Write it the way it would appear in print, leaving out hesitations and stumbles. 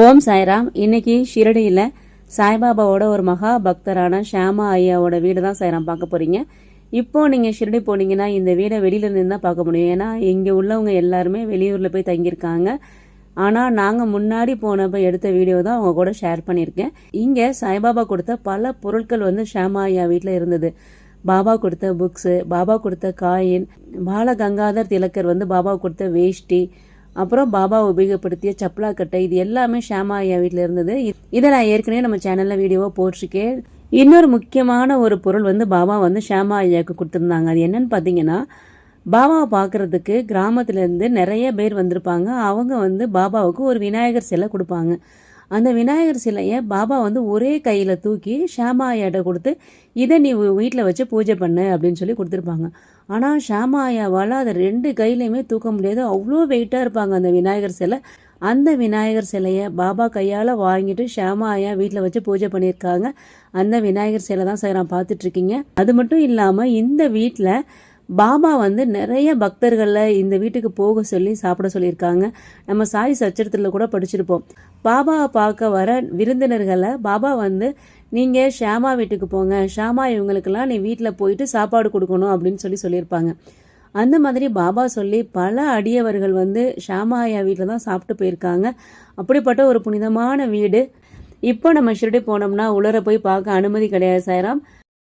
ஓம் சாய்ராம். இன்னைக்கு ஷிரடியில் சாய்பாபாவோட ஒரு மகா பக்தரான ஷியாமா ஐயாவோட வீடு தான் சாய்ராம் பார்க்க போறீங்க. இப்போ நீங்கள் ஷிரடி போனீங்கன்னா இந்த வீடை வெளியில இருந்து தான் பார்க்க முடியும். ஏன்னா இங்கே உள்ளவங்க எல்லாருமே வெளியூரில் போய் தங்கியிருக்காங்க. ஆனால் நாங்கள் முன்னாடி போனப்போ எடுத்த வீடியோ தான் அவங்க கூட ஷேர் பண்ணியிருக்கேன். இங்கே சாய்பாபா கொடுத்த பல பொருட்கள் ஷியாமா ஐயா வீட்டில் இருந்தது. பாபா கொடுத்த புக்ஸு, பாபா கொடுத்த காயின், பால கங்காதர் திலக்கர் பாபா கொடுத்த வேஷ்டி, அப்புறம் பாபா உபயோகப்படுத்திய சப்ளா கட்டை, இது எல்லாமே ஷியாமா ஐயா வீட்டில் இருந்தது. இதை நான் ஏற்கனவே நம்ம சேனலில் வீடியோவாக போட்டிருக்கேன். இன்னொரு முக்கியமான ஒரு பொருள் பாபா ஷியாமா ஐயாவுக்கு கொடுத்துருந்தாங்க. அது என்னன்னு பார்த்தீங்கன்னா, பாபாவை பார்க்கறதுக்கு கிராமத்துலேருந்து நிறைய பேர் வந்திருப்பாங்க. அவங்க பாபாவுக்கு ஒரு விநாயகர் சிலை கொடுப்பாங்க. அந்த விநாயகர் சிலையை பாபா ஒரே கையில் தூக்கி ஷியாமா ஐயாட்ட கொடுத்து, இதை நீ வீட்டில் வச்சு பூஜை பண்ணு அப்படின்னு சொல்லி கொடுத்துருப்பாங்க. ஆனால் ஷியாமா ஐயாவால் அதை 2 கையிலையுமே தூக்க முடியாது. அவ்வளோ வெயிட்டாக இருப்பாங்க அந்த விநாயகர் சிலை. அந்த விநாயகர் சிலையை பாபா கையால் வாங்கிட்டு ஷியாமா ஐயா வீட்டில் வச்சு பூஜை பண்ணியிருக்காங்க. அந்த விநாயகர் சிலை தான் சார் நான் பார்த்துட்ருக்கீங்க. அது மட்டும் இல்லாமல் இந்த வீட்டில் பாபா நிறைய பக்தர்களை இந்த வீட்டுக்கு போக சொல்லி சாப்பிட சொல்லியிருக்காங்க. நம்ம சாய் சச்சரத்தில் கூட படிச்சிருப்போம். பாபாவை பார்க்க வர விருந்தினர்களை பாபா நீங்கள் ஷியாமா வீட்டுக்கு போங்க, ஷியாமா இவங்களுக்கெல்லாம் நீ வீட்டில் போயிட்டு சாப்பாடு கொடுக்கணும் அப்படின்னு சொல்லியிருப்பாங்க. அந்த மாதிரி பாபா சொல்லி பல அடியவர்கள் ஷியாமா ஐயா வீட்டில் தான் சாப்பிட்டு போயிருக்காங்க. அப்படிப்பட்ட ஒரு புனிதமான வீடு. இப்போ நம்ம ஷிரடி போனோம்னா உள்ளர போய் பார்க்க அனுமதி கிடையாது சாய்ராம்.